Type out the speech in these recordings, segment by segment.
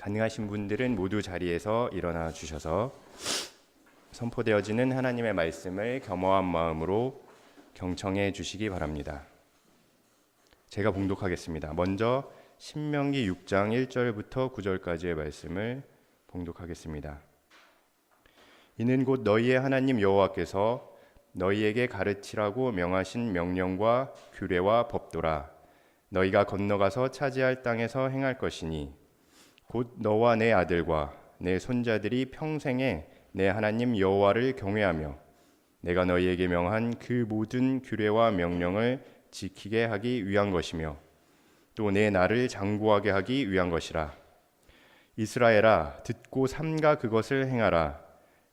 가능하신 분들은 모두 자리에서 일어나 주셔서 선포되어지는 하나님의 말씀을 겸허한 마음으로 경청해 주시기 바랍니다. 제가 봉독하겠습니다. 먼저 신명기 6장 1절부터 9절까지의 말씀을 봉독하겠습니다. 이는 곧 너희의 하나님 여호와께서 너희에게 가르치라고 명하신 명령과 규례와 법도라. 너희가 건너가서 차지할 땅에서 행할 것이니 곧 너와 내 아들과 내 손자들이 평생에 내 하나님 여호와를 경외하며 내가 너희에게 명한 그 모든 규례와 명령을 지키게 하기 위한 것이며 또 내 나를 장구하게 하기 위한 것이라. 이스라엘아, 듣고 삼가 그것을 행하라.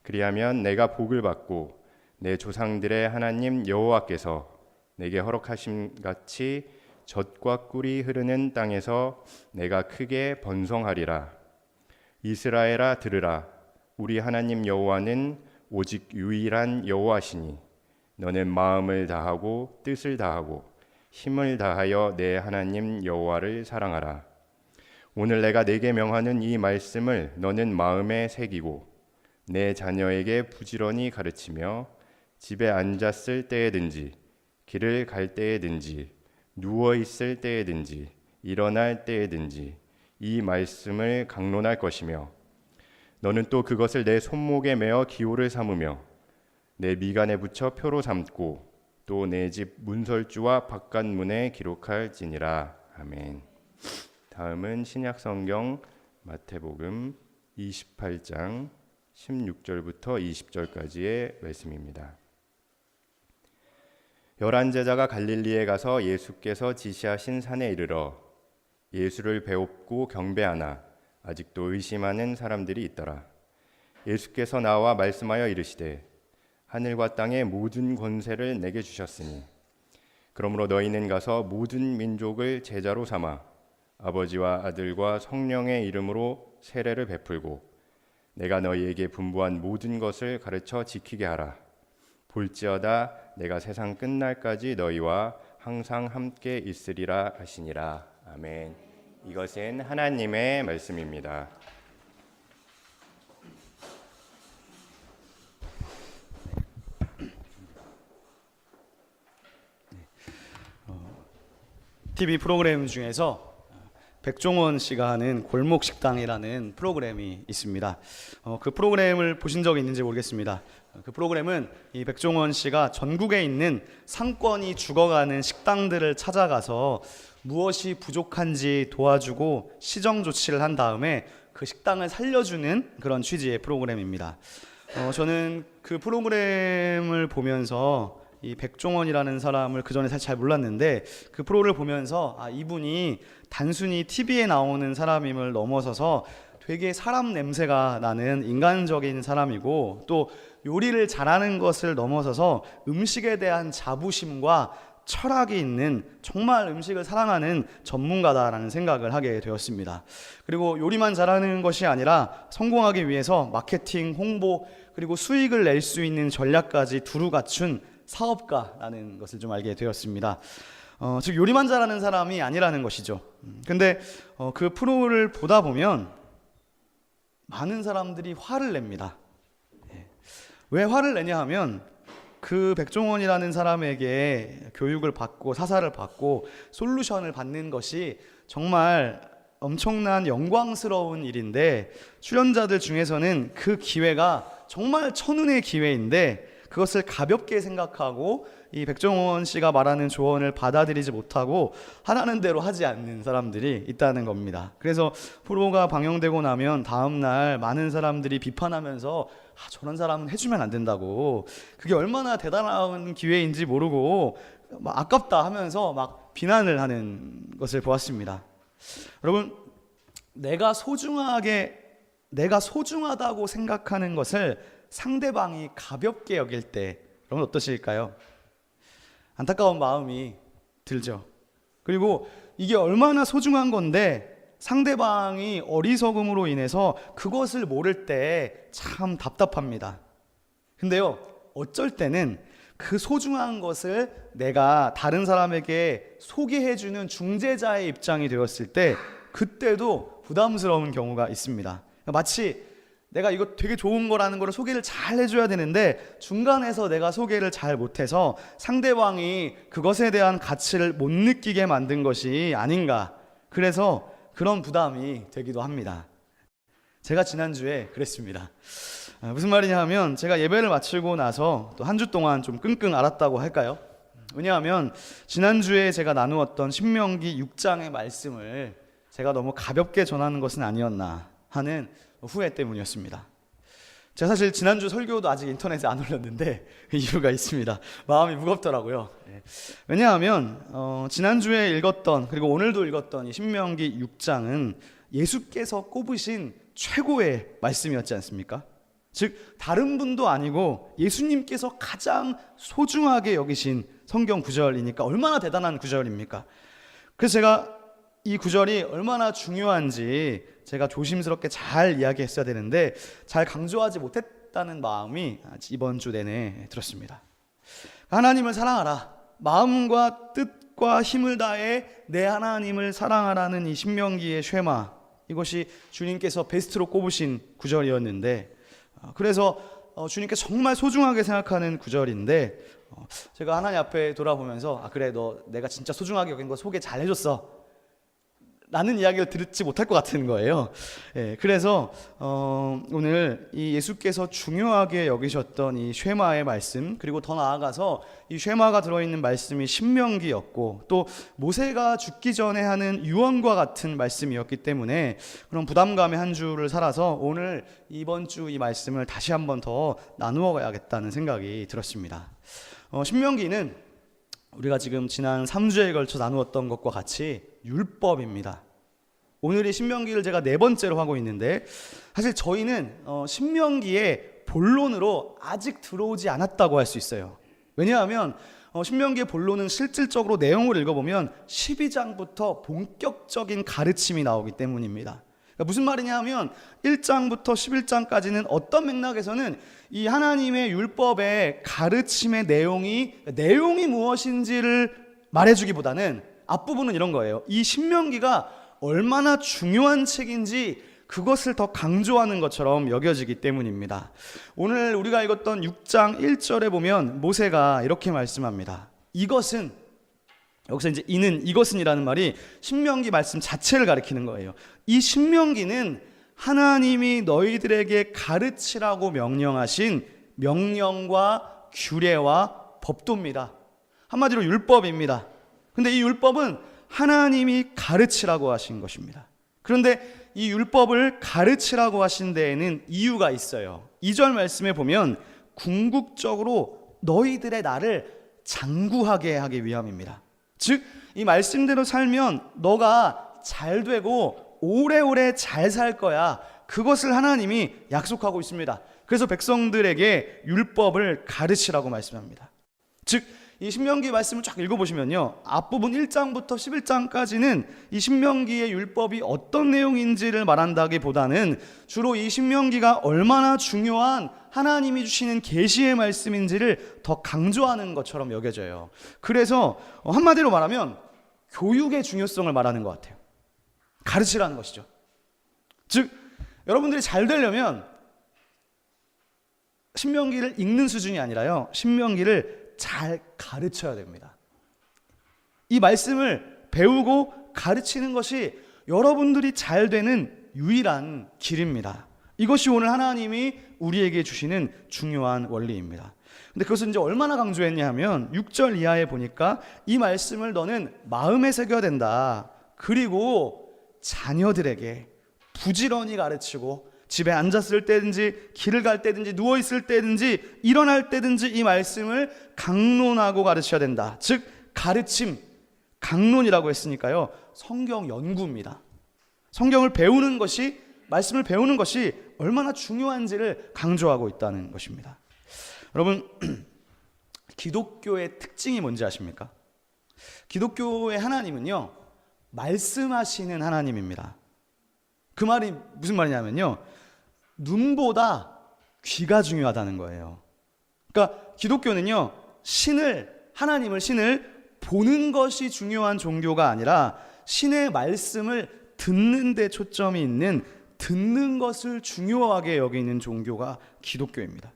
그리하면 내가 복을 받고 내 조상들의 하나님 여호와께서 내게 허락하심 같이 젖과 꿀이 흐르는 땅에서 내가 크게 번성하리라. 이스라엘아, 들으라. 우리 하나님 여호와는 오직 유일한 여호와시니 너는 마음을 다하고 뜻을 다하고 힘을 다하여 내 하나님 여호와를 사랑하라. 오늘 내가 네게 명하는 이 말씀을 너는 마음에 새기고 내 자녀에게 부지런히 가르치며 집에 앉았을 때에든지 길을 갈 때에든지 누워 있을 때에든지 일어날 때에든지 이 말씀을 강론할 것이며 너는 또 그것을 내 손목에 메어 기호를 삼으며 내 미간에 붙여 표로 삼고 또 내 집 문설주와 바깥문에 기록할지니라. 아멘. 다음은 신약성경 마태복음 28장 16절부터 20절까지의 말씀입니다. 11 제자가 갈릴리에 가서 예수께서 지시하신 산에 이르러 예수를 배웁고 경배하나 아직도 의심하는 사람들이 있더라. 예수께서 나와 말씀하여 이르시되 하늘과 땅의 모든 권세를 내게 주셨으니 그러므로 너희는 가서 모든 민족을 제자로 삼아 아버지와 아들과 성령의 이름으로 세례를 베풀고 내가 너희에게 분부한 모든 것을 가르쳐 지키게 하라. 볼지어다 내가 세상 끝날까지 너희와 항상 함께 있으리라 하시니라. 아멘. 이것은 하나님의 말씀입니다. TV 프로그램 중에서 백종원 씨가 하는 골목식당이라는 프로그램이 있습니다. 그 프로그램을 보신 적이 있는지 모르겠습니다. 그 프로그램은 이 백종원 씨가 전국에 있는 상권이 죽어가는 식당들을 찾아가서 무엇이 부족한지 도와주고 시정 조치를 한 다음에 그 식당을 살려주는 그런 취지의 프로그램입니다. 저는 그 프로그램을 보면서 이 백종원이라는 사람을 그 전에 사실 잘 몰랐는데 그 프로를 보면서 이분이 단순히 TV에 나오는 사람임을 넘어서서 되게 사람 냄새가 나는 인간적인 사람이고 또 요리를 잘하는 것을 넘어서서 음식에 대한 자부심과 철학이 있는 정말 음식을 사랑하는 전문가다라는 생각을 하게 되었습니다. 그리고 요리만 잘하는 것이 아니라 성공하기 위해서 마케팅, 홍보 그리고 수익을 낼 수 있는 전략까지 두루 갖춘 사업가라는 것을 좀 알게 되었습니다. 즉 요리만 잘하는 사람이 아니라는 것이죠. 근데 그 프로를 보다 보면 많은 사람들이 화를 냅니다. 왜 화를 내냐 하면 그 백종원이라는 사람에게 교육을 받고 사사를 받고 솔루션을 받는 것이 정말 엄청난 영광스러운 일인데 출연자들 중에서는 그 기회가 정말 천운의 기회인데 그것을 가볍게 생각하고 이 백종원 씨가 말하는 조언을 받아들이지 못하고 하라는 대로 하지 않는 사람들이 있다는 겁니다. 그래서 프로가 방영되고 나면 다음날 많은 사람들이 비판하면서 저런 사람은 해주면 안 된다고, 그게 얼마나 대단한 기회인지 모르고 막 아깝다 하면서 막 비난을 하는 것을 보았습니다. 여러분, 내가 소중하다고 생각하는 것을 상대방이 가볍게 여길 때 여러분 어떠실까요? 안타까운 마음이 들죠. 그리고 이게 얼마나 소중한 건데 상대방이 어리석음으로 인해서 그것을 모를 때 참 답답합니다. 근데요, 어쩔 때는 그 소중한 것을 내가 다른 사람에게 소개해주는 중재자의 입장이 되었을 때 그때도 부담스러운 경우가 있습니다. 마치 내가 이거 되게 좋은 거라는 거를 소개를 잘 해줘야 되는데 중간에서 내가 소개를 잘 못해서 상대방이 그것에 대한 가치를 못 느끼게 만든 것이 아닌가, 그래서 그런 부담이 되기도 합니다. 제가 지난주에 그랬습니다. 무슨 말이냐 하면, 제가 예배를 마치고 나서 또 한 주 동안 좀 끙끙 앓았다고 할까요? 왜냐하면 지난주에 제가 나누었던 신명기 6장의 말씀을 제가 너무 가볍게 전하는 것은 아니었나 하는 후회 때문이었습니다. 제가 사실 지난주 설교도 아직 인터넷에 안 올렸는데 이유가 있습니다. 마음이 무겁더라고요. 왜냐하면 지난주에 읽었던, 그리고 오늘도 읽었던 이 신명기 6장은 예수께서 꼽으신 최고의 말씀이었지 않습니까? 즉 다른 분도 아니고 예수님께서 가장 소중하게 여기신 성경 구절이니까 얼마나 대단한 구절입니까? 그래서 제가 이 구절이 얼마나 중요한지 제가 조심스럽게 잘 이야기했어야 되는데 잘 강조하지 못했다는 마음이 이번 주 내내 들었습니다. 하나님을 사랑하라, 마음과 뜻과 힘을 다해 내 하나님을 사랑하라는 이 신명기의 쉐마, 이것이 주님께서 베스트로 꼽으신 구절이었는데, 그래서 주님께서 정말 소중하게 생각하는 구절인데, 제가 하나님 앞에 돌아보면서 그래, 너 내가 진짜 소중하게 여긴 거 소개 잘 해줬어 라는 이야기를 듣지 못할 것 같은 거예요. 그래서 오늘 이 예수께서 중요하게 여기셨던 이 쉐마의 말씀, 그리고 더 나아가서 이 쉐마가 들어있는 말씀이 신명기였고, 또 모세가 죽기 전에 하는 유언과 같은 말씀이었기 때문에 그런 부담감의 한 주를 살아서 오늘 이번 주 이 말씀을 다시 한번 더 나누어 가야겠다는 생각이 들었습니다. 신명기는 우리가 지금 지난 3주에 걸쳐 나누었던 것과 같이 율법입니다. 오늘이 신명기를 제가 4번째로 하고 있는데, 사실 저희는 신명기의 본론으로 아직 들어오지 않았다고 할 수 있어요. 왜냐하면 신명기의 본론은 실질적으로 내용을 읽어보면 12장부터 본격적인 가르침이 나오기 때문입니다. 그러니까 무슨 말이냐 하면 1장부터 11장까지는 어떤 맥락에서는 이 하나님의 율법의 가르침의 내용이 무엇인지를 말해주기보다는 앞부분은 이런 거예요. 이 신명기가 얼마나 중요한 책인지 그것을 더 강조하는 것처럼 여겨지기 때문입니다. 오늘 우리가 읽었던 6장 1절에 보면 모세가 이렇게 말씀합니다. 이것은, 여기서 이제 이것은이라는 말이 신명기 말씀 자체를 가리키는 거예요. 이 신명기는 하나님이 너희들에게 가르치라고 명령하신 명령과 규례와 법도입니다. 한마디로 율법입니다. 근데 이 율법은 하나님이 가르치라고 하신 것입니다. 그런데 이 율법을 가르치라고 하신 데에는 이유가 있어요. 2절 말씀에 보면 궁극적으로 너희들의 나를 장구하게 하기 위함입니다. 즉 이 말씀대로 살면 너가 잘 되고 오래오래 잘 살 거야. 그것을 하나님이 약속하고 있습니다. 그래서 백성들에게 율법을 가르치라고 말씀합니다. 즉 이 신명기 말씀을 쫙 읽어보시면요, 앞부분 1장부터 11장까지는 이 신명기의 율법이 어떤 내용인지를 말한다기보다는 주로 이 신명기가 얼마나 중요한 하나님이 주시는 계시의 말씀인지를 더 강조하는 것처럼 여겨져요. 그래서 한마디로 말하면 교육의 중요성을 말하는 것 같아요. 가르치라는 것이죠. 즉 여러분들이 잘 되려면 신명기를 읽는 수준이 아니라요, 신명기를 잘 가르쳐야 됩니다. 이 말씀을 배우고 가르치는 것이 여러분들이 잘 되는 유일한 길입니다. 이것이 오늘 하나님이 우리에게 주시는 중요한 원리입니다. 근데 그것을 이제 얼마나 강조했냐 하면 6절 이하에 보니까 이 말씀을 너는 마음에 새겨야 된다. 그리고 자녀들에게 부지런히 가르치고 집에 앉았을 때든지 길을 갈 때든지 누워있을 때든지 일어날 때든지 이 말씀을 강론하고 가르쳐야 된다. 즉 가르침, 강론이라고 했으니까요, 성경 연구입니다. 성경을 배우는 것이, 말씀을 배우는 것이 얼마나 중요한지를 강조하고 있다는 것입니다. 여러분, 기독교의 특징이 뭔지 아십니까? 기독교의 하나님은요, 말씀하시는 하나님입니다. 그 말이 무슨 말이냐면요, 눈보다 귀가 중요하다는 거예요. 그러니까 기독교는요, 하나님을 신을 보는 것이 중요한 종교가 아니라 신의 말씀을 듣는 데 초점이 있는, 듣는 것을 중요하게 여기는 종교가 기독교입니다.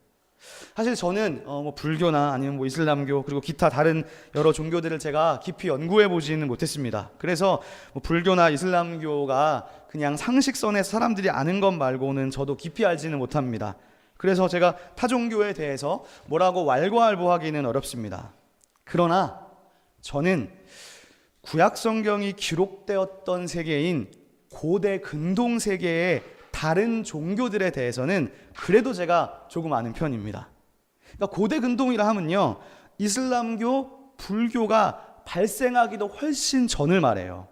사실 저는 불교나 아니면 이슬람교 그리고 기타 다른 여러 종교들을 제가 깊이 연구해 보지는 못했습니다. 그래서 불교나 이슬람교가 그냥 상식선에서 사람들이 아는 것 말고는 저도 깊이 알지는 못합니다. 그래서 제가 타 종교에 대해서 뭐라고 왈가왈부하기는 어렵습니다. 그러나 저는 구약 성경이 기록되었던 세계인 고대 근동 세계의 다른 종교들에 대해서는 그래도 제가 조금 아는 편입니다. 그러니까 고대 근동이라 하면요, 이슬람교, 불교가 발생하기도 훨씬 전을 말해요.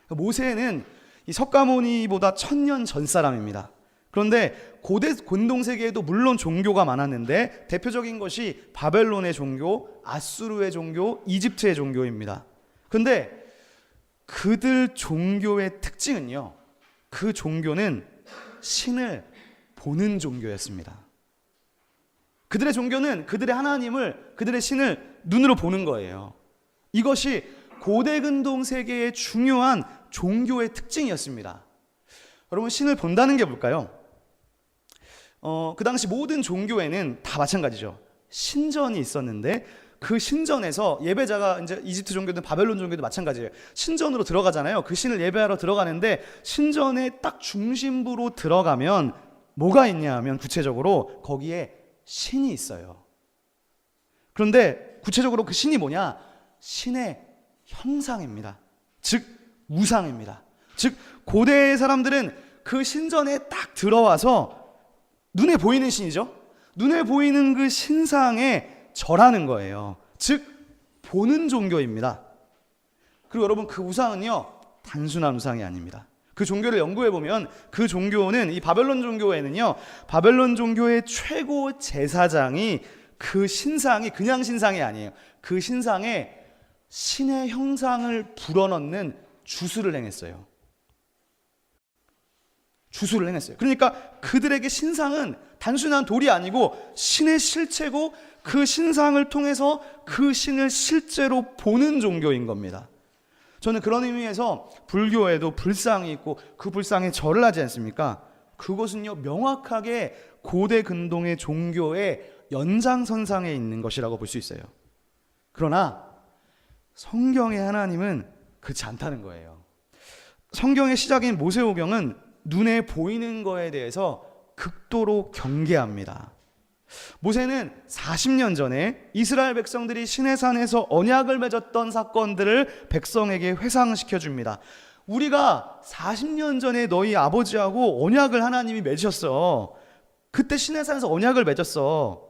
모세는 이 석가모니보다 1000년 전 사람입니다. 그런데 고대 근동 세계에도 물론 종교가 많았는데 대표적인 것이 바벨론의 종교, 아수르의 종교, 이집트의 종교입니다. 그런데 그들 종교의 특징은요, 그 종교는 신을 보는 종교였습니다. 그들의 종교는 그들의 하나님을, 그들의 신을 눈으로 보는 거예요. 이것이 고대 근동 세계의 중요한 종교의 특징이었습니다. 여러분, 신을 본다는 게 뭘까요? 그 당시 모든 종교에는 다 마찬가지죠. 신전이 있었는데 그 신전에서 예배자가, 이제 이집트 종교든 바벨론 종교도 마찬가지예요. 신전으로 들어가잖아요. 그 신을 예배하러 들어가는데 신전의 딱 중심부로 들어가면 뭐가 있냐 하면 구체적으로 거기에 신이 있어요. 그런데 구체적으로 그 신이 뭐냐? 신의 형상입니다. 즉 우상입니다. 즉 고대 사람들은 그 신전에 딱 들어와서 눈에 보이는 신이죠. 눈에 보이는 그 신상에 절하는 거예요. 즉 보는 종교입니다. 그리고 여러분, 그 우상은요 단순한 우상이 아닙니다. 그 종교를 연구해 보면 그 종교는, 이 바벨론 종교에는요, 바벨론 종교의 최고 제사장이, 그 신상이 그냥 신상이 아니에요. 그 신상에 신의 형상을 불어넣는 주술을 행했어요. 주술을 행했어요. 그러니까 그들에게 신상은 단순한 돌이 아니고 신의 실체고, 그 신상을 통해서 그 신을 실제로 보는 종교인 겁니다. 저는 그런 의미에서 불교에도 불상이 있고 그 불상에 절을 하지 않습니까? 그것은요 명확하게 고대 근동의 종교의 연장선상에 있는 것이라고 볼 수 있어요. 그러나 성경의 하나님은 그렇지 않다는 거예요. 성경의 시작인 모세오경은 눈에 보이는 거에 대해서 극도로 경계합니다. 모세는 40년 전에 이스라엘 백성들이 시내산에서 언약을 맺었던 사건들을 백성에게 회상시켜 줍니다. 우리가 40년 전에 너희 아버지하고 언약을 하나님이 맺으셨어. 그때 시내산에서 언약을 맺었어.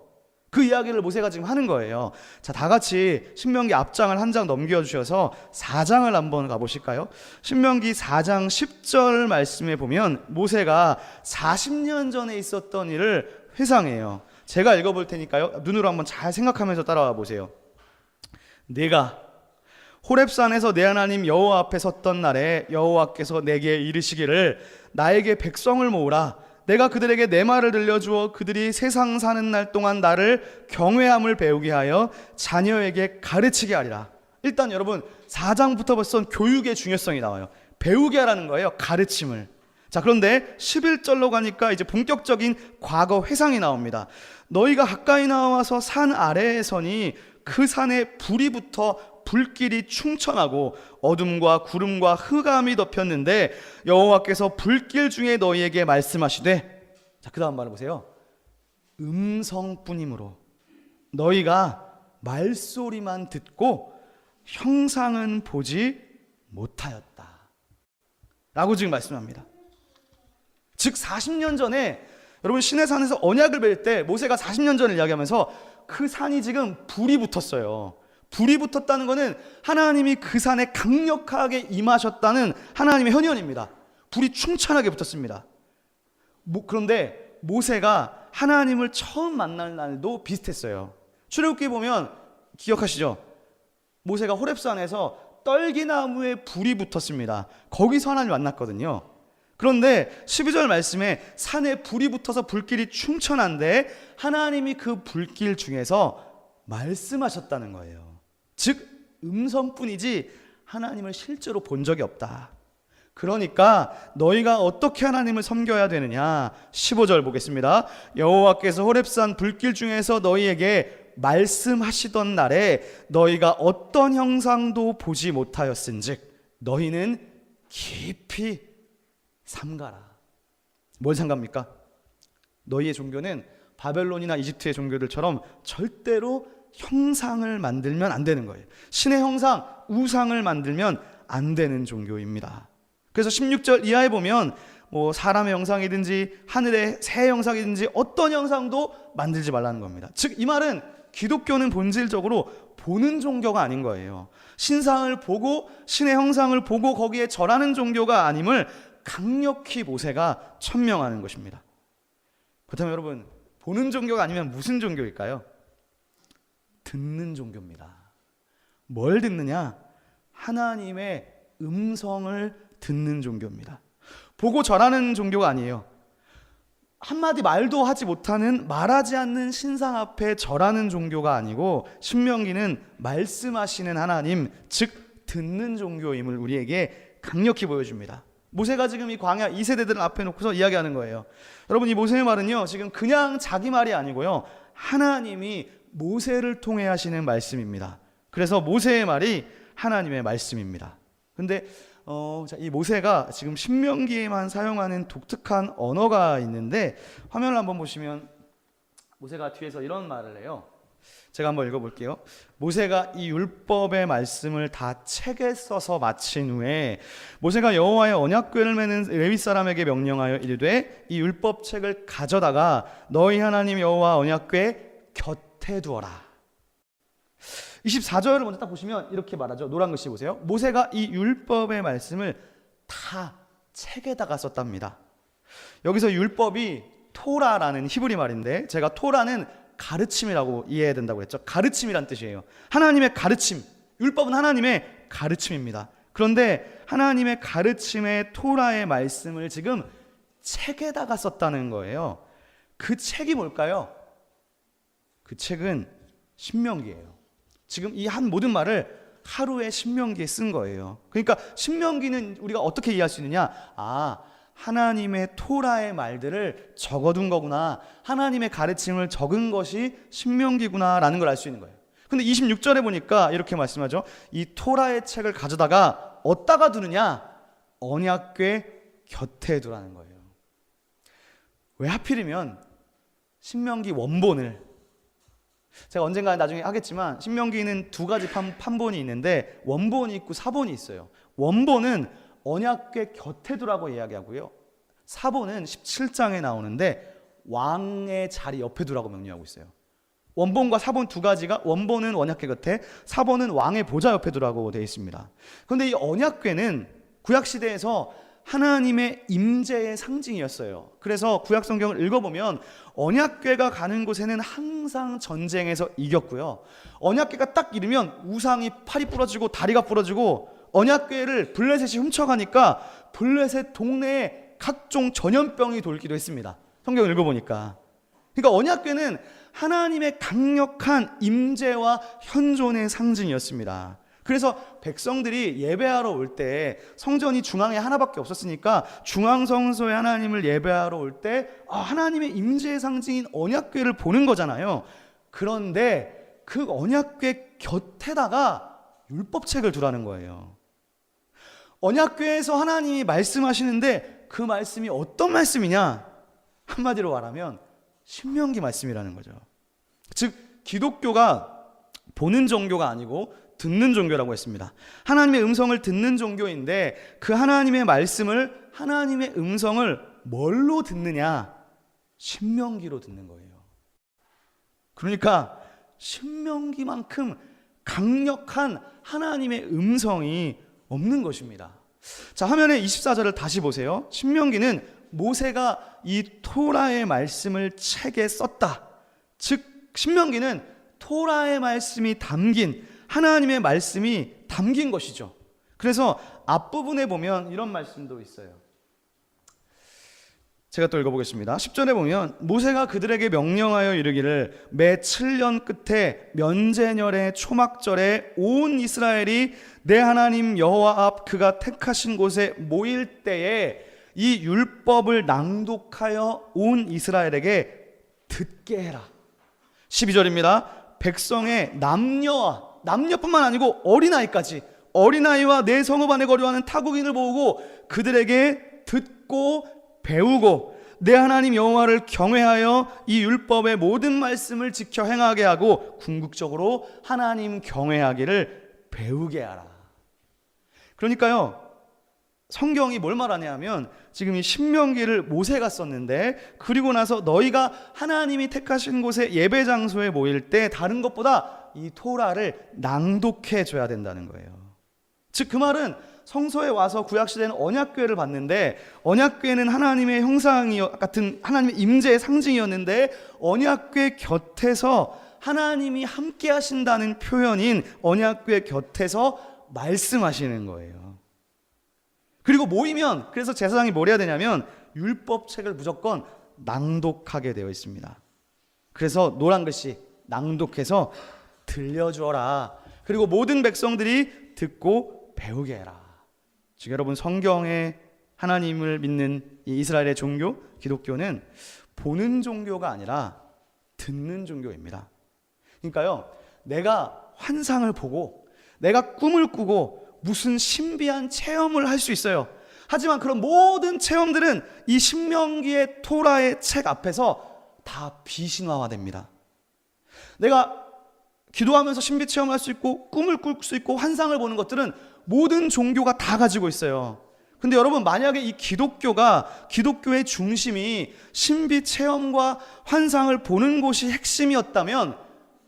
그 이야기를 모세가 지금 하는 거예요. 자, 다 같이 신명기 앞장을 한 장 넘겨주셔서 4장을 한번 가보실까요? 신명기 4장 10절 말씀에 보면 모세가 40년 전에 있었던 일을 회상해요. 제가 읽어볼 테니까요, 눈으로 한번 잘 생각하면서 따라와 보세요. 내가 호렙산에서 내 하나님 여호와 앞에 섰던 날에 여호와께서 내게 이르시기를 나에게 백성을 모으라. 내가 그들에게 내 말을 들려주어 그들이 세상 사는 날 동안 나를 경외함을 배우게 하여 자녀에게 가르치게 하리라. 일단 여러분 4장부터 벌써 교육의 중요성이 나와요. 배우게 하라는 거예요. 가르침을. 자, 그런데 11절로 가니까 이제 본격적인 과거 회상이 나옵니다. 너희가 가까이 나와서 산 아래에 서니 그 산에 불이 붙어 불길이 충천하고 어둠과 구름과 흑암이 덮였는데 여호와께서 불길 중에 너희에게 말씀하시되, 자, 그 다음 말을 보세요. 음성뿐이므로 너희가 말소리만 듣고 형상은 보지 못하였다 라고 지금 말씀합니다. 즉 40년 전에 여러분 시내산에서 언약을 맺을 때 모세가 40년 전을 이야기하면서 그 산이 지금 불이 붙었어요. 불이 붙었다는 것은 하나님이 그 산에 강력하게 임하셨다는 하나님의 현현입니다. 불이 충천하게 붙었습니다. 그런데 모세가 하나님을 처음 만날 날도 비슷했어요. 출애굽기 보면 기억하시죠? 모세가 호렙산에서 떨기나무에 불이 붙었습니다. 거기서 하나님 만났거든요. 그런데 12절 말씀에 산에 불이 붙어서 불길이 충천한데 하나님이 그 불길 중에서 말씀하셨다는 거예요. 즉 음성뿐이지 하나님을 실제로 본 적이 없다. 그러니까 너희가 어떻게 하나님을 섬겨야 되느냐. 15절 보겠습니다. 여호와께서 호렙산 불길 중에서 너희에게 말씀하시던 날에 너희가 어떤 형상도 보지 못하였은즉 너희는 깊이 삼가라. 뭘 삼갑니까? 너희의 종교는 바벨론이나 이집트의 종교들처럼 절대로 형상을 만들면 안 되는 거예요. 신의 형상, 우상을 만들면 안 되는 종교입니다. 그래서 16절 이하에 보면 뭐 사람의 형상이든지 하늘의 새 형상이든지 어떤 형상도 만들지 말라는 겁니다. 즉 이 말은 기독교는 본질적으로 보는 종교가 아닌 거예요. 신상을 보고 신의 형상을 보고 거기에 절하는 종교가 아님을 강력히 모세가 천명하는 것입니다. 그렇다면 여러분, 보는 종교가 아니면 무슨 종교일까요? 듣는 종교입니다. 뭘 듣느냐? 하나님의 음성을 듣는 종교입니다. 보고 절하는 종교가 아니에요. 한마디 말도 하지 못하는, 말하지 않는 신상 앞에 절하는 종교가 아니고, 신명기는 말씀하시는 하나님, 즉 듣는 종교임을 우리에게 강력히 보여줍니다. 모세가 지금 이 광야 2세대들을 앞에 놓고서 이야기하는 거예요. 여러분, 이 모세의 말은요, 지금 그냥 자기 말이 아니고요, 하나님이 모세를 통해 하시는 말씀입니다. 그래서 모세의 말이 하나님의 말씀입니다. 근데 이 모세가 지금 신명기에만 사용하는 독특한 언어가 있는데, 화면을 한번 보시면 모세가 뒤에서 이런 말을 해요. 제가 한번 읽어볼게요. 모세가 이 율법의 말씀을 다 책에 써서 마친 후에 모세가 여호와의 언약궤를 매는 레위 사람에게 명령하여 이르되 이 율법책을 가져다가 너희 하나님 여호와 언약궤 곁에 두어라. 24절을 먼저 딱 보시면 이렇게 말하죠. 노란 글씨 보세요. 모세가 이 율법의 말씀을 다 책에다가 썼답니다. 여기서 율법이 토라라는 히브리 말인데, 제가 토라는 가르침이라고 이해해야 된다고 했죠. 가르침이란 뜻이에요. 하나님의 가르침. 율법은 하나님의 가르침입니다. 그런데 하나님의 가르침의 토라의 말씀을 지금 책에다가 썼다는 거예요. 그 책이 뭘까요? 그 책은 신명기예요. 지금 이 한 모든 말을 하루에 신명기에 쓴 거예요. 그러니까 신명기는 우리가 어떻게 이해할 수 있느냐? 하나님의 토라의 말들을 적어둔 거구나, 하나님의 가르침을 적은 것이 신명기구나 라는 걸 알 수 있는 거예요. 근데 26절에 보니까 이렇게 말씀하죠. 이 토라의 책을 가져다가 어디다가 두느냐? 언약궤 곁에 두라는 거예요. 왜 하필이면 신명기 원본을, 제가 언젠가 나중에 하겠지만 신명기는 두 가지 판본이 있는데 원본이 있고 사본이 있어요. 원본은 언약궤 곁에 두라고 이야기하고요, 사본은 17장에 나오는데 왕의 자리 옆에 두라고 명령하고 있어요. 원본과 사본 두 가지가, 원본은 언약궤 곁에, 사본은 왕의 보좌 옆에 두라고 되어 있습니다. 그런데 이 언약궤는 구약시대에서 하나님의 임재의 상징이었어요. 그래서 구약 성경을 읽어보면 언약궤가 가는 곳에는 항상 전쟁에서 이겼고요, 언약궤가 딱 이르면 우상이 팔이 부러지고 다리가 부러지고, 언약궤를 블레셋이 훔쳐가니까 블레셋 동네에 각종 전염병이 돌기도 했습니다. 성경을 읽어보니까. 그러니까 언약궤는 하나님의 강력한 임재와 현존의 상징이었습니다. 그래서 백성들이 예배하러 올 때, 성전이 중앙에 하나밖에 없었으니까 중앙성소에 하나님을 예배하러 올 때 하나님의 임재의 상징인 언약궤를 보는 거잖아요. 그런데 그 언약궤 곁에다가 율법책을 두라는 거예요. 언약궤에서 하나님이 말씀하시는데 그 말씀이 어떤 말씀이냐? 한마디로 말하면 신명기 말씀이라는 거죠. 즉 기독교가 보는 종교가 아니고 듣는 종교라고 했습니다. 하나님의 음성을 듣는 종교인데 그 하나님의 말씀을, 하나님의 음성을 뭘로 듣느냐? 신명기로 듣는 거예요. 그러니까 신명기만큼 강력한 하나님의 음성이 없는 것입니다. 자, 화면에 24절을 다시 보세요. 신명기는 모세가 이 토라의 말씀을 책에 썼다. 즉 신명기는 토라의 말씀이 담긴, 하나님의 말씀이 담긴 것이죠. 그래서 앞부분에 보면 이런 말씀도 있어요. 제가 또 읽어보겠습니다. 10절에 보면 모세가 그들에게 명령하여 이르기를 매 7년 끝에 면제년의 초막절에 온 이스라엘이 내 하나님 여호와 앞 그가 택하신 곳에 모일 때에 이 율법을 낭독하여 온 이스라엘에게 듣게 해라. 12절입니다. 백성의 남녀뿐만 아니고 어린아이와 내 성읍 안에 거류하는 타국인을 모으고 그들에게 듣고 배우고 내 하나님 여호와를 경외하여 이 율법의 모든 말씀을 지켜 행하게 하고 궁극적으로 하나님 경외하기를 배우게 하라. 그러니까요, 성경이 뭘 말하냐면 지금 이 신명기를 모세가 썼는데, 그리고 나서 너희가 하나님이 택하신 곳에 예배 장소에 모일 때 다른 것보다 이 토라를 낭독해 줘야 된다는 거예요. 즉 그 말은 성소에 와서 구약시대는 언약궤를 봤는데, 언약궤는 하나님의 형상이요 같은 하나님의 임재의 상징이었는데, 언약궤 곁에서 하나님이 함께 하신다는 표현인 언약궤 곁에서 말씀하시는 거예요. 그리고 모이면, 그래서 제사장이 뭘 해야 되냐면 율법책을 무조건 낭독하게 되어 있습니다. 그래서 노란 글씨 낭독해서 들려주어라. 그리고 모든 백성들이 듣고 배우게 해라. 즉 여러분, 성경에 하나님을 믿는 이 이스라엘의 종교, 기독교는 보는 종교가 아니라 듣는 종교입니다. 그러니까요, 내가 환상을 보고 내가 꿈을 꾸고 무슨 신비한 체험을 할 수 있어요. 하지만 그런 모든 체험들은 이 신명기의 토라의 책 앞에서 다 비신화화됩니다. 내가 기도하면서 신비 체험할 수 있고 꿈을 꿀 수 있고 환상을 보는 것들은 모든 종교가 다 가지고 있어요. 근데 여러분, 만약에 이 기독교의 중심이 신비 체험과 환상을 보는 곳이 핵심이었다면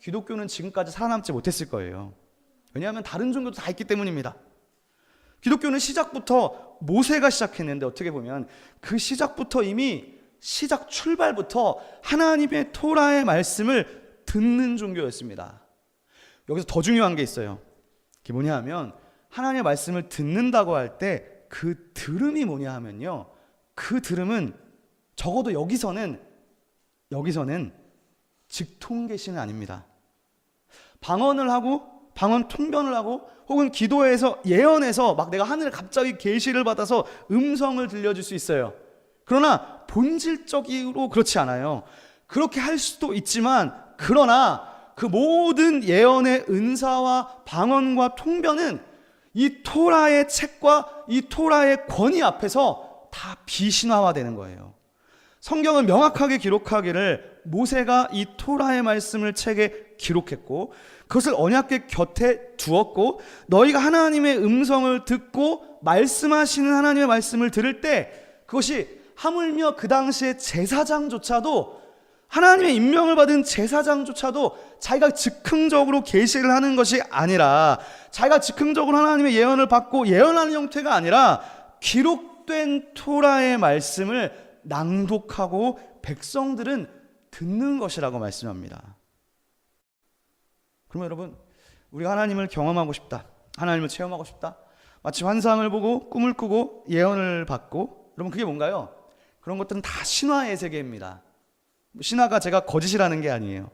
기독교는 지금까지 살아남지 못했을 거예요. 왜냐하면 다른 종교도 다 있기 때문입니다. 기독교는 시작부터 모세가 시작했는데, 어떻게 보면 그 시작부터 이미 출발부터 하나님의 토라의 말씀을 듣는 종교였습니다. 여기서 더 중요한 게 있어요. 그게 뭐냐 하면, 하나님의 말씀을 듣는다고 할 때 그 들음이 뭐냐 하면요, 그 들음은 적어도 여기서는 직통계시는 아닙니다. 방언을 하고 방언 통변을 하고 혹은 기도해서 예언해서 막 내가 하늘에 갑자기 계시를 받아서 음성을 들려줄 수 있어요. 그러나 본질적으로 그렇지 않아요. 그렇게 할 수도 있지만, 그러나 그 모든 예언의 은사와 방언과 통변은 이 토라의 책과 이 토라의 권위 앞에서 다 비신화화되는 거예요. 성경은 명확하게 기록하기를 모세가 이 토라의 말씀을 책에 기록했고 그것을 언약궤 곁에 두었고, 너희가 하나님의 음성을 듣고 말씀하시는 하나님의 말씀을 들을 때 그것이 하물며 그 당시에 제사장조차도, 하나님의 임명을 받은 제사장조차도 자기가 즉흥적으로 계시를 하는 것이 아니라, 자기가 즉흥적으로 하나님의 예언을 받고 예언하는 형태가 아니라 기록된 토라의 말씀을 낭독하고 백성들은 듣는 것이라고 말씀합니다. 그러면 여러분, 우리가 하나님을 경험하고 싶다, 하나님을 체험하고 싶다, 마치 환상을 보고 꿈을 꾸고 예언을 받고, 여러분 그게 뭔가요? 그런 것들은 다 신화의 세계입니다. 신화가 제가 거짓이라는 게 아니에요.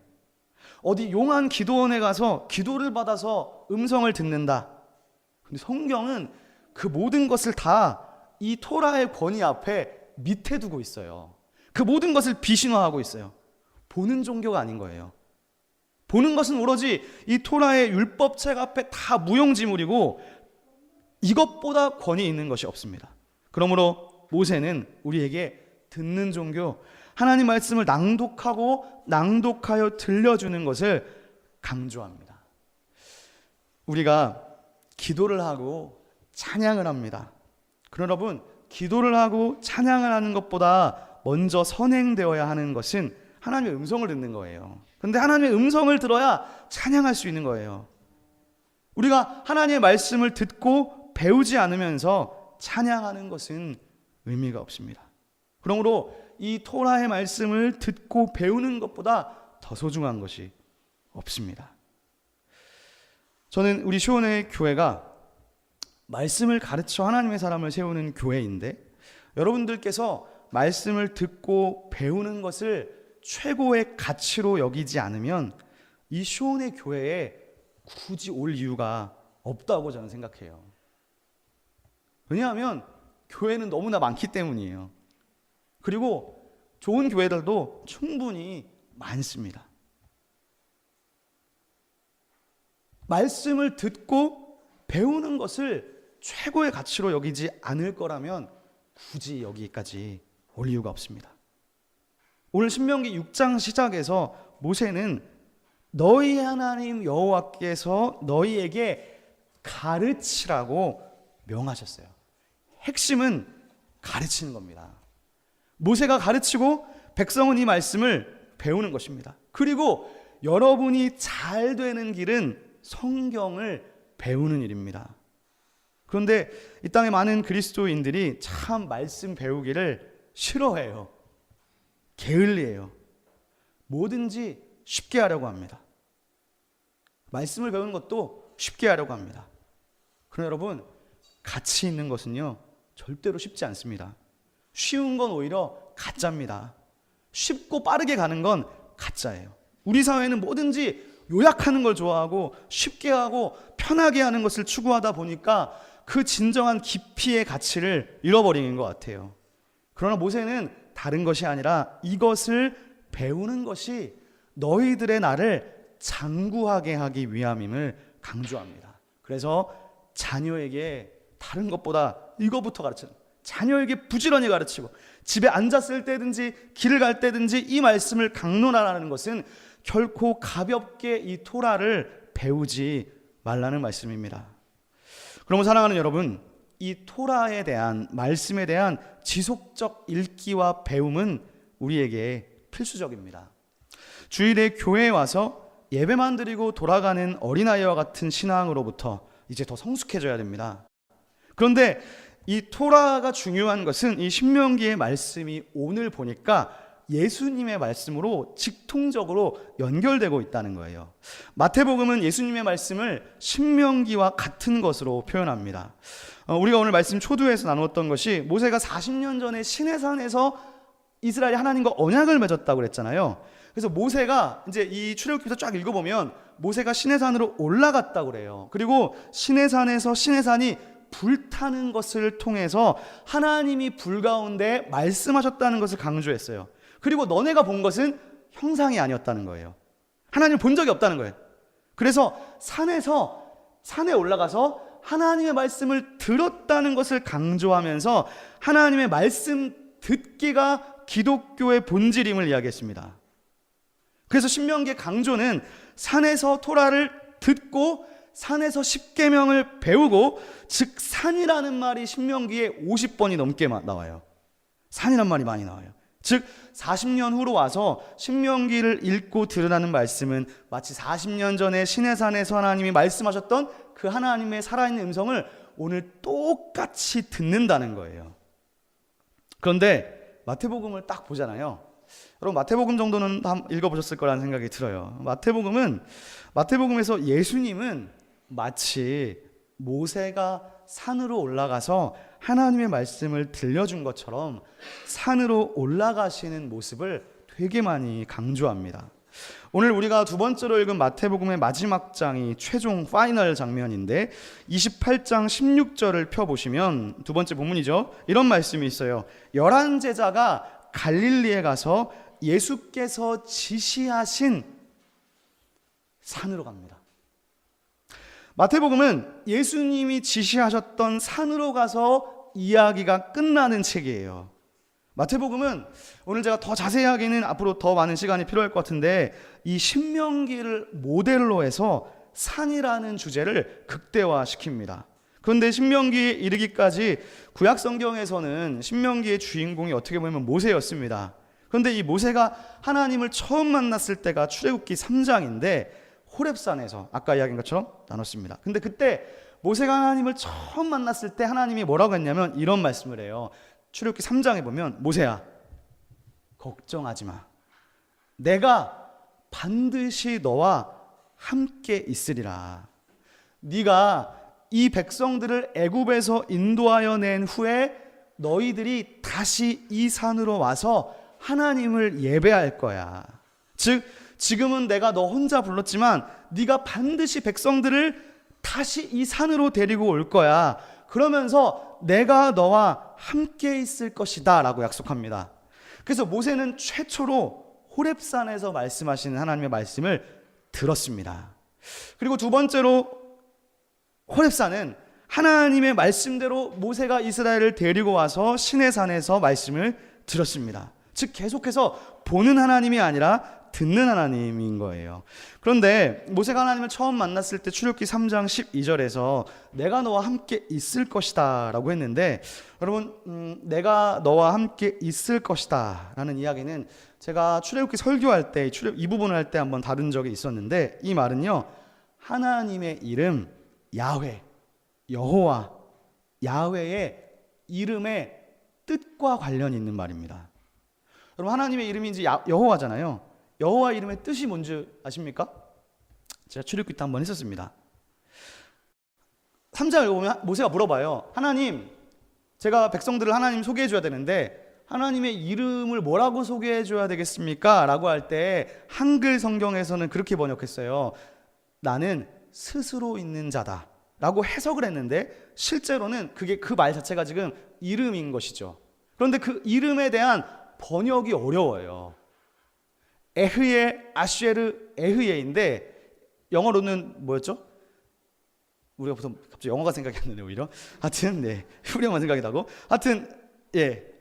어디 용한 기도원에 가서 기도를 받아서 음성을 듣는다. 근데 성경은 그 모든 것을 다 이 토라의 권위 앞에 밑에 두고 있어요. 그 모든 것을 비신화하고 있어요. 보는 종교가 아닌 거예요. 보는 것은 오로지 이 토라의 율법책 앞에 다 무용지물이고 이것보다 권위 있는 것이 없습니다. 그러므로 모세는 우리에게 듣는 종교, 하나님 말씀을 낭독하여 들려주는 것을 강조합니다. 우리가 기도를 하고 찬양을 합니다. 그러나 여러분, 기도를 하고 찬양을 하는 것보다 먼저 선행되어야 하는 것은 하나님의 음성을 듣는 거예요. 그런데 하나님의 음성을 들어야 찬양할 수 있는 거예요. 우리가 하나님의 말씀을 듣고 배우지 않으면서 찬양하는 것은 의미가 없습니다. 그러므로 이 토라의 말씀을 듣고 배우는 것보다 더 소중한 것이 없습니다. 저는 우리 시온의 교회가 말씀을 가르쳐 하나님의 사람을 세우는 교회인데, 여러분들께서 말씀을 듣고 배우는 것을 최고의 가치로 여기지 않으면 이 시온의 교회에 굳이 올 이유가 없다고 저는 생각해요. 왜냐하면 교회는 너무나 많기 때문이에요. 그리고 좋은 교회들도 충분히 많습니다. 말씀을 듣고 배우는 것을 최고의 가치로 여기지 않을 거라면 굳이 여기까지 올 이유가 없습니다. 오늘 신명기 6장 시작에서 모세는 너희 하나님 여호와께서 너희에게 가르치라고 명하셨어요. 핵심은 가르치는 겁니다. 모세가 가르치고 백성은 이 말씀을 배우는 것입니다. 그리고 여러분이 잘 되는 길은 성경을 배우는 일입니다. 그런데 이 땅에 많은 그리스도인들이 참 말씀 배우기를 싫어해요. 게을리해요. 뭐든지 쉽게 하려고 합니다. 말씀을 배우는 것도 쉽게 하려고 합니다. 그러나 여러분, 가치 있는 것은요 절대로 쉽지 않습니다. 쉬운 건 오히려 가짜입니다. 쉽고 빠르게 가는 건 가짜예요. 우리 사회는 뭐든지 요약하는 걸 좋아하고 쉽게 하고 편하게 하는 것을 추구하다 보니까 그 진정한 깊이의 가치를 잃어버리는 것 같아요. 그러나 모세는 다른 것이 아니라 이것을 배우는 것이 너희들의 나를 장구하게 하기 위함임을 강조합니다. 그래서 자녀에게 다른 것보다 이거부터 가르치는, 자녀에게 부지런히 가르치고 집에 앉았을 때든지 길을 갈 때든지 이 말씀을 강론하라는 것은 결코 가볍게 이 토라를 배우지 말라는 말씀입니다. 그러면 사랑하는 여러분, 이 토라에 대한, 말씀에 대한 지속적 읽기와 배움은 우리에게 필수적입니다. 주일에 교회에 와서 예배만 드리고 돌아가는 어린아이와 같은 신앙으로부터 이제 더 성숙해져야 됩니다. 그런데 이 토라가 중요한 것은 이 신명기의 말씀이 오늘 보니까 예수님의 말씀으로 직통적으로 연결되고 있다는 거예요. 마태복음은 예수님의 말씀을 신명기와 같은 것으로 표현합니다. 우리가 오늘 말씀 초두에서 나누었던 것이 모세가 40년 전에 시내산에서 이스라엘이 하나님과 언약을 맺었다고 그랬잖아요. 그래서 모세가 이제 이 출애굽기부터 쫙 읽어보면 모세가 시내산으로 올라갔다고 그래요. 그리고 시내산에서 시내산이 불타는 것을 통해서 하나님이 불 가운데 말씀하셨다는 것을 강조했어요. 그리고 너네가 본 것은 형상이 아니었다는 거예요. 하나님을 본 적이 없다는 거예요. 그래서 산에 올라가서 하나님의 말씀을 들었다는 것을 강조하면서 하나님의 말씀 듣기가 기독교의 본질임을 이야기했습니다. 그래서 신명기의 강조는 산에서 토라를 듣고 산에서 십계명을 배우고, 즉 산이라는 말이 신명기에 50번이 넘게 나와요. 산이란 말이 많이 나와요. 즉 40년 후로 와서 신명기를 읽고 들으라는 말씀은 마치 40년 전에 시내산에서 하나님이 말씀하셨던 그 하나님의 살아있는 음성을 오늘 똑같이 듣는다는 거예요. 그런데 마태복음을 딱 보잖아요. 여러분, 마태복음 정도는 다 읽어보셨을 거라는 생각이 들어요. 마태복음에서 예수님은 마치 모세가 산으로 올라가서 하나님의 말씀을 들려준 것처럼 산으로 올라가시는 모습을 되게 많이 강조합니다. 오늘 우리가 두 번째로 읽은 마태복음의 마지막 장이 최종 파이널 장면인데 28장 16절을 펴보시면 두 번째 본문이죠. 이런 말씀이 있어요. 11 제자가 갈릴리에 가서 예수께서 지시하신 산으로 갑니다. 마태복음은 예수님이 지시하셨던 산으로 가서 이야기가 끝나는 책이에요. 마태복음은 오늘 제가 더 자세하게는 앞으로 더 많은 시간이 필요할 것 같은데 이 신명기를 모델로 해서 산이라는 주제를 극대화시킵니다. 그런데 신명기에 이르기까지 구약 성경에서는 신명기의 주인공이 어떻게 보면 모세였습니다. 그런데 이 모세가 하나님을 처음 만났을 때가 출애굽기 3장인데 호렙산에서 아까 이야기한 것처럼 나눴습니다. 근데 그때 모세가 하나님을 처음 만났을 때 하나님이 뭐라고 했냐면 이런 말씀을 해요. 출애굽기 3장에 보면 모세야, 걱정하지 마. 내가 반드시 너와 함께 있으리라. 네가 이 백성들을 애굽에서 인도하여 낸 후에 너희들이 다시 이 산으로 와서 하나님을 예배할 거야. 즉 지금은 내가 너 혼자 불렀지만 네가 반드시 백성들을 다시 이 산으로 데리고 올 거야. 그러면서 내가 너와 함께 있을 것이다 라고 약속합니다. 그래서 모세는 최초로 호렙산에서 말씀하시는 하나님의 말씀을 들었습니다. 그리고 두 번째로 호렙산은 하나님의 말씀대로 모세가 이스라엘을 데리고 와서 시내산에서 말씀을 들었습니다. 즉 계속해서 보는 하나님이 아니라 듣는 하나님인 거예요. 그런데 모세가 하나님을 처음 만났을 때 출애굽기 3장 12절에서 내가 너와 함께 있을 것이다 라고 했는데, 여러분 내가 너와 함께 있을 것이다 라는 이야기는 제가 출애굽기 설교할 때 이 부분을 할 때 한번 다룬 적이 있었는데, 이 말은요 하나님의 이름 야훼, 여호와, 야훼의 이름의 뜻과 관련이 있는 말입니다. 여러분 하나님의 이름이 이제 여호와잖아요. 여호와 이름의 뜻이 뭔지 아십니까? 제가 출애굽기 때 한번 했었습니다. 3장 읽어보면 모세가 물어봐요. 하나님, 제가 백성들을 하나님 소개해 줘야 되는데 하나님의 이름을 뭐라고 소개해 줘야 되겠습니까? 라고 할 때 한글 성경에서는 그렇게 번역했어요. 나는 스스로 있는 자다 라고 해석을 했는데, 실제로는 그게 그 말 자체가 지금 이름인 것이죠. 그런데 그 이름에 대한 번역이 어려워요. 에흐예, 아쉐르, 에흐예인데 영어로는 뭐였죠? 우리가 보통 갑자기 영어가 생각이 안 나네 오히려. 하여튼 후렴만 생각이 나고, 하여튼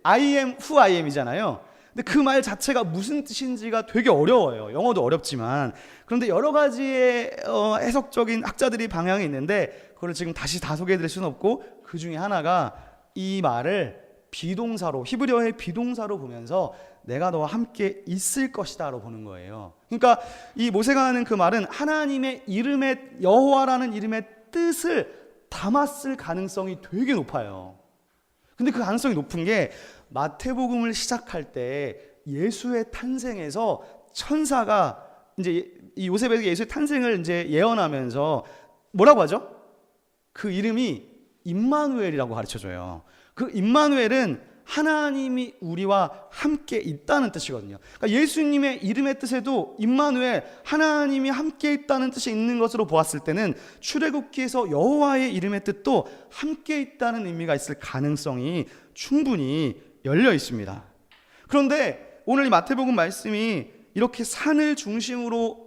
I am who I am이잖아요. 근데 그 말 자체가 무슨 뜻인지가 되게 어려워요. 영어도 어렵지만. 그런데 여러 가지의 해석적인 학자들이 방향이 있는데 그걸 지금 다시 다 소개해드릴 수는 없고, 그 중에 하나가 이 말을 비동사로, 히브리어의 비동사로 보면서 내가 너와 함께 있을 것이다로 보는 거예요. 그러니까 이 모세가 하는 그 말은 하나님의 이름의, 여호와라는 이름의 뜻을 담았을 가능성이 되게 높아요. 근데 그 가능성이 높은 게 마태복음을 시작할 때 예수의 탄생에서 천사가 이제 이 요셉에게 예수의 탄생을 이제 예언하면서 뭐라고 하죠? 그 이름이 임마누엘이라고 가르쳐줘요. 그 임마누엘은 하나님이 우리와 함께 있다는 뜻이거든요. 그러니까 예수님의 이름의 뜻에도 임마누엘, 하나님이 함께 있다는 뜻이 있는 것으로 보았을 때는 출애굽기에서 여호와의 이름의 뜻도 함께 있다는 의미가 있을 가능성이 충분히 열려 있습니다. 그런데 오늘 이 마태복음 말씀이 이렇게 산을 중심으로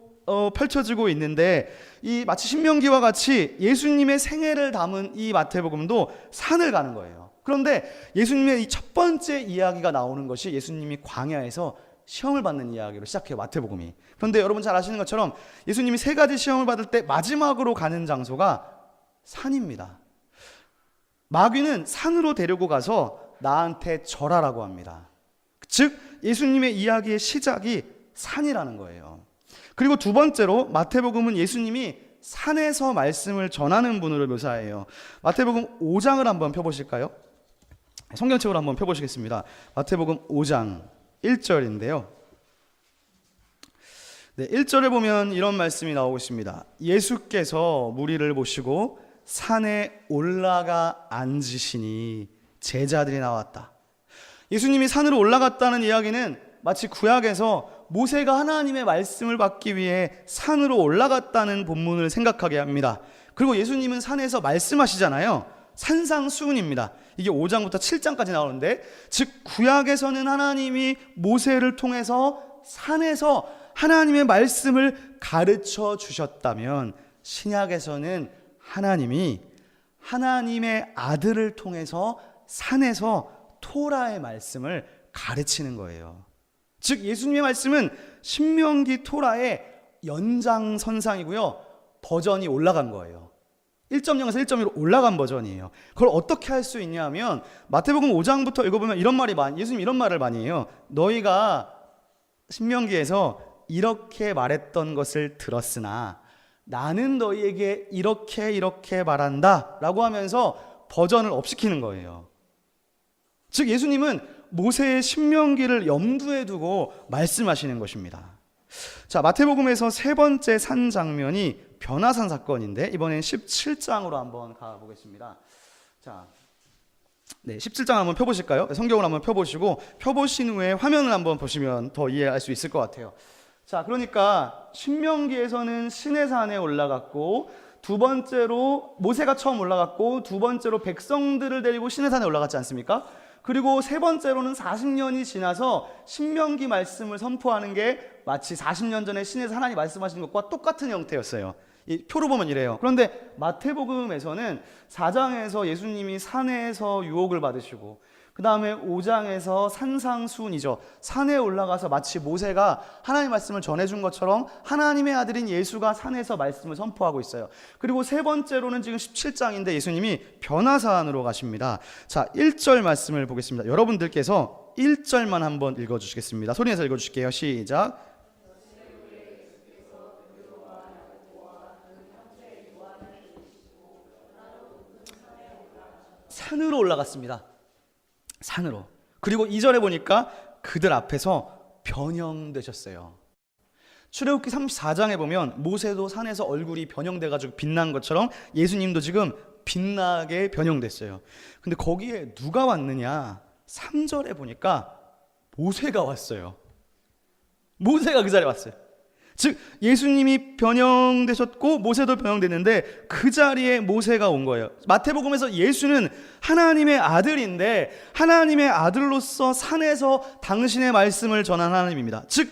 펼쳐지고 있는데, 이 마치 신명기와 같이 예수님의 생애를 담은 이 마태복음도 산을 가는 거예요. 그런데 예수님의 이 첫 번째 이야기가 나오는 것이 예수님이 광야에서 시험을 받는 이야기로 시작해요, 마태복음이. 그런데 여러분 잘 아시는 것처럼 예수님이 세 가지 시험을 받을 때 마지막으로 가는 장소가 산입니다. 마귀는 산으로 데리고 가서 나한테 절하라고 합니다. 즉 예수님의 이야기의 시작이 산이라는 거예요. 그리고 두 번째로 마태복음은 예수님이 산에서 말씀을 전하는 분으로 묘사해요. 마태복음 5장을 한번 펴보실까요? 성경책으로 한번 펴보시겠습니다. 마태복음 5장 1절인데요. 1절을 보면 이런 말씀이 나오고 있습니다. 예수께서 무리를 보시고 산에 올라가 앉으시니 제자들이 나왔다. 예수님이 산으로 올라갔다는 이야기는 마치 구약에서 모세가 하나님의 말씀을 받기 위해 산으로 올라갔다는 본문을 생각하게 합니다. 그리고 예수님은 산에서 말씀하시잖아요. 산상수훈입니다. 이게 5장부터 7장까지 나오는데, 즉 구약에서는 하나님이 모세를 통해서 산에서 하나님의 말씀을 가르쳐 주셨다면, 신약에서는 하나님이 하나님의 아들을 통해서 산에서 토라의 말씀을 가르치는 거예요. 즉 예수님의 말씀은 신명기 토라의 연장선상이고요, 버전이 올라간 거예요. 1.0에서 1.1로 올라간 버전이에요. 그걸 어떻게 할 수 있냐 하면 마태복음 5장부터 읽어보면 예수님 이런 말을 많이 해요. 너희가 신명기에서 이렇게 말했던 것을 들었으나 나는 너희에게 이렇게 말한다 라고 하면서 버전을 업시키는 거예요. 즉 예수님은 모세의 신명기를 염두에 두고 말씀하시는 것입니다. 자, 마태복음에서 세 번째 산 장면이 변화산 사건인데, 이번엔 17장으로 한번 가보겠습니다. 자, 네, 17장 한번 펴보실까요? 성경을 한번 펴보시고 펴보신 후에 화면을 한번 보시면 더 이해할 수 있을 것 같아요. 자, 그러니까 신명기에서는 시내산에 올라갔고, 두 번째로 모세가 처음 올라갔고, 두 번째로 백성들을 데리고 시내산에 올라갔지 않습니까? 그리고 세 번째로는 40년이 지나서 신명기 말씀을 선포하는 게 마치 40년 전에 신에서 하나님 말씀하신 것과 똑같은 형태였어요. 이 표로 보면 이래요. 그런데 마태복음에서는 4장에서 예수님이 산에서 유혹을 받으시고, 그 다음에 5장에서 산상수훈이죠. 산에 올라가서 마치 모세가 하나님의 말씀을 전해준 것처럼 하나님의 아들인 예수가 산에서 말씀을 선포하고 있어요. 그리고 세 번째로는 지금 17장인데 예수님이 변화산으로 가십니다. 자, 1절 말씀을 보겠습니다. 여러분들께서 1절만 한번 읽어주시겠습니다. 소리내서 읽어주실게요. 시작. 산으로 올라갔습니다. 산으로. 그리고 2절에 보니까 그들 앞에서 변형되셨어요. 출애굽기 34장에 보면 모세도 산에서 얼굴이 변형돼가지고 빛난 것처럼 예수님도 지금 빛나게 변형됐어요. 근데 거기에 누가 왔느냐? 3절에 보니까 모세가 왔어요. 모세가 그 자리에 왔어요. 즉 예수님이 변형되셨고 모세도 변형됐는데 그 자리에 모세가 온 거예요. 마태복음에서 예수는 하나님의 아들인데 하나님의 아들로서 산에서 당신의 말씀을 전한 하나님입니다. 즉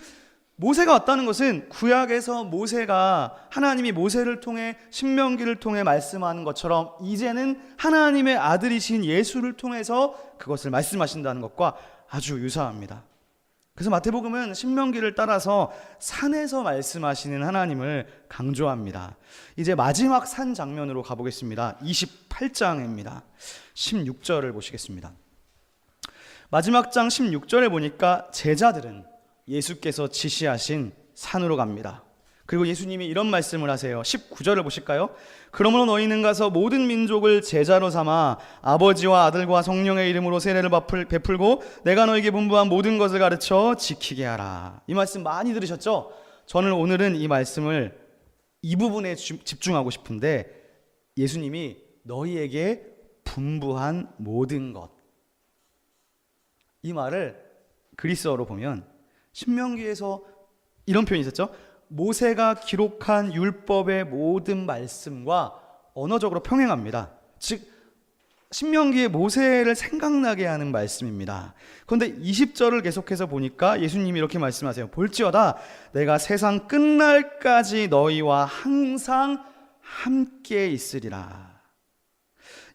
모세가 왔다는 것은 구약에서 모세가 하나님이 모세를 통해 신명기를 통해 말씀하는 것처럼 이제는 하나님의 아들이신 예수를 통해서 그것을 말씀하신다는 것과 아주 유사합니다. 그래서 마태복음은 신명기를 따라서 산에서 말씀하시는 하나님을 강조합니다. 이제 마지막 산 장면으로 가보겠습니다. 28장입니다. 16절을 보시겠습니다. 마지막 장 16절에 보니까 제자들은 예수께서 지시하신 산으로 갑니다. 그리고 예수님이 이런 말씀을 하세요. 19절을 보실까요? 그러므로 너희는 가서 모든 민족을 제자로 삼아 아버지와 아들과 성령의 이름으로 세례를 베풀고 내가 너희에게 분부한 모든 것을 가르쳐 지키게 하라. 이 말씀 많이 들으셨죠? 저는 오늘은 이 말씀을 이 부분에 집중하고 싶은데 예수님이 너희에게 분부한 모든 것, 이 말을 그리스어로 보면 신명기에서 이런 표현이 있었죠. 모세가 기록한 율법의 모든 말씀과 언어적으로 평행합니다. 즉 신명기의 모세를 생각나게 하는 말씀입니다. 그런데 20절을 계속해서 보니까 예수님이 이렇게 말씀하세요. 볼지어다 내가 세상 끝날까지 너희와 항상 함께 있으리라.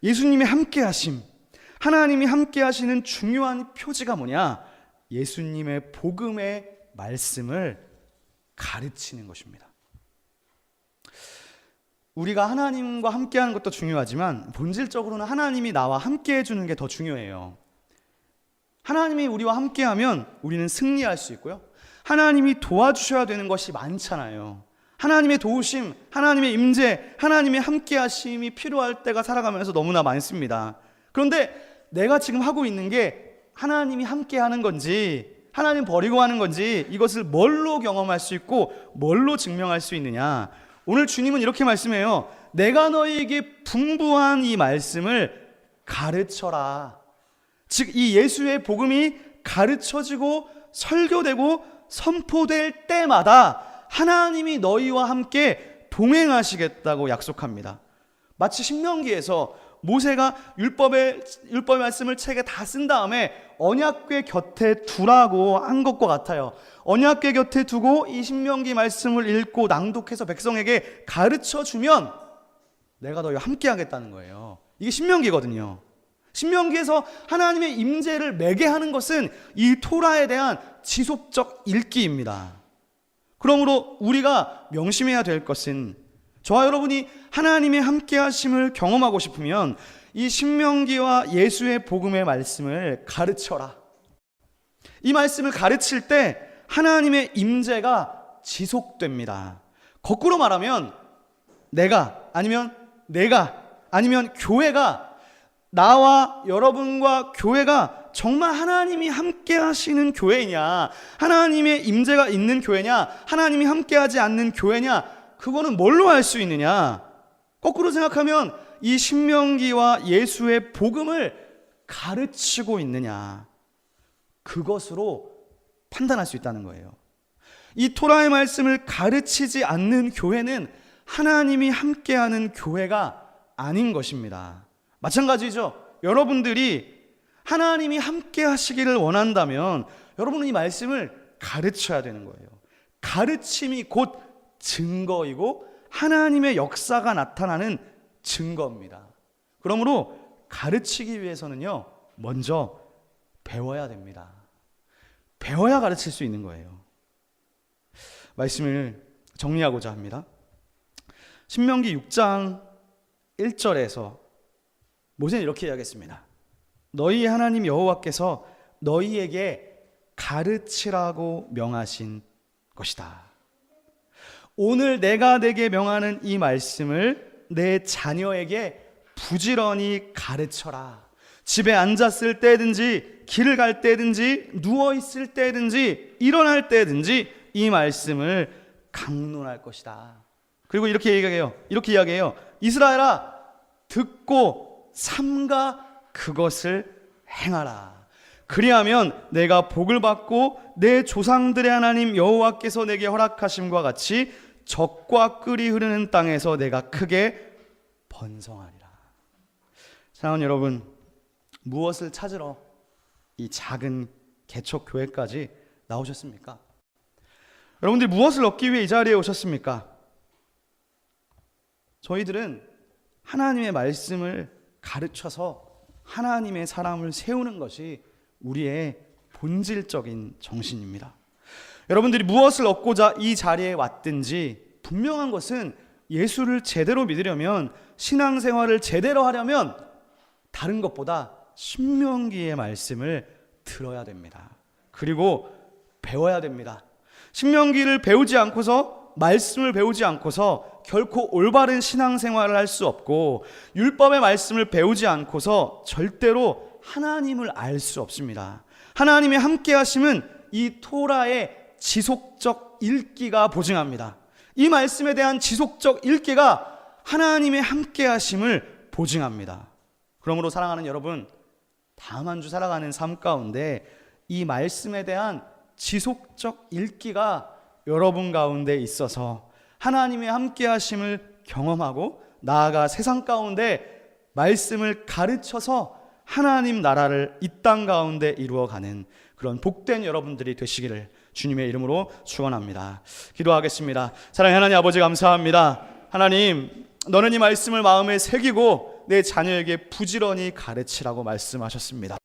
예수님이 함께 하심, 하나님이 함께 하시는 중요한 표지가 뭐냐? 예수님의 복음의 말씀을 가르치는 것입니다. 우리가 하나님과 함께하는 것도 중요하지만 본질적으로는 하나님이 나와 함께 해주는 게 더 중요해요. 하나님이 우리와 함께하면 우리는 승리할 수 있고요. 하나님이 도와주셔야 되는 것이 많잖아요. 하나님의 도우심, 하나님의 임재, 하나님의 함께하심이 필요할 때가 살아가면서 너무나 많습니다. 그런데 내가 지금 하고 있는 게 하나님이 함께하는 건지 하나님 버리고 하는 건지 이것을 뭘로 경험할 수 있고 뭘로 증명할 수 있느냐? 오늘 주님은 이렇게 말씀해요. 내가 너희에게 분부한 이 말씀을 가르쳐라. 즉 이 예수의 복음이 가르쳐지고 설교되고 선포될 때마다 하나님이 너희와 함께 동행하시겠다고 약속합니다. 마치 신명기에서 모세가 율법의 말씀을 책에 다 쓴 다음에 언약궤 곁에 두라고 한 것과 같아요. 언약궤 곁에 두고 이 신명기 말씀을 읽고 낭독해서 백성에게 가르쳐주면 내가 너희와 함께 하겠다는 거예요. 이게 신명기거든요. 신명기에서 하나님의 임재를 매개하는 것은 이 토라에 대한 지속적 읽기입니다. 그러므로 우리가 명심해야 될 것은 저와 여러분이 하나님의 함께 하심을 경험하고 싶으면 이 신명기와 예수의 복음의 말씀을 가르쳐라. 이 말씀을 가르칠 때 하나님의 임재가 지속됩니다. 거꾸로 말하면 내가 아니면 교회가 나와 여러분과 교회가 정말 하나님이 함께 하시는 교회냐, 하나님의 임재가 있는 교회냐, 하나님이 함께 하지 않는 교회냐, 그거는 뭘로 알 수 있느냐? 거꾸로 생각하면 이 신명기와 예수의 복음을 가르치고 있느냐, 그것으로 판단할 수 있다는 거예요. 이 토라의 말씀을 가르치지 않는 교회는 하나님이 함께하는 교회가 아닌 것입니다. 마찬가지죠. 여러분들이 하나님이 함께 하시기를 원한다면 여러분은 이 말씀을 가르쳐야 되는 거예요. 가르침이 곧 증거이고 하나님의 역사가 나타나는 증거입니다. 그러므로 가르치기 위해서는요, 먼저 배워야 됩니다. 배워야 가르칠 수 있는 거예요. 말씀을 정리하고자 합니다. 신명기 6장 1절에서 모세는 이렇게 이야기했습니다. 너희 하나님 여호와께서 너희에게 가르치라고 명하신 것이다. 오늘 내가 내게 명하는 이 말씀을 내 자녀에게 부지런히 가르쳐라. 집에 앉았을 때든지 길을 갈 때든지 누워 있을 때든지 일어날 때든지 이 말씀을 강론할 것이다. 그리고 이렇게 이야기해요. 이스라엘아, 듣고 삼가 그것을 행하라. 그리하면 내가 복을 받고 내 조상들의 하나님 여호와께서 내게 허락하심과 같이 젖과 꿀이 흐르는 땅에서 내가 크게 번성하리라. 사랑하는 여러분, 무엇을 찾으러 이 작은 개척 교회까지 나오셨습니까? 여러분들이 무엇을 얻기 위해 이 자리에 오셨습니까? 저희들은 하나님의 말씀을 가르쳐서 하나님의 사람을 세우는 것이 우리의 본질적인 정신입니다. 여러분들이 무엇을 얻고자 이 자리에 왔든지 분명한 것은 예수를 제대로 믿으려면, 신앙생활을 제대로 하려면 다른 것보다 신명기의 말씀을 들어야 됩니다. 그리고 배워야 됩니다. 신명기를 배우지 않고서, 말씀을 배우지 않고서 결코 올바른 신앙생활을 할 수 없고, 율법의 말씀을 배우지 않고서 절대로 하나님을 알 수 없습니다. 하나님의 함께 하심은 이 토라의 지속적 읽기가 보증합니다. 이 말씀에 대한 지속적 읽기가 하나님의 함께 하심을 보증합니다. 그러므로 사랑하는 여러분, 다음 한 주 살아가는 삶 가운데 이 말씀에 대한 지속적 읽기가 여러분 가운데 있어서 하나님의 함께 하심을 경험하고, 나아가 세상 가운데 말씀을 가르쳐서 하나님 나라를 이 땅 가운데 이루어가는 그런 복된 여러분들이 되시기를 주님의 이름으로 축원합니다. 기도하겠습니다. 사랑하는 하나님 아버지, 감사합니다. 하나님, 너는 이 말씀을 마음에 새기고 내 자녀에게 부지런히 가르치라고 말씀하셨습니다.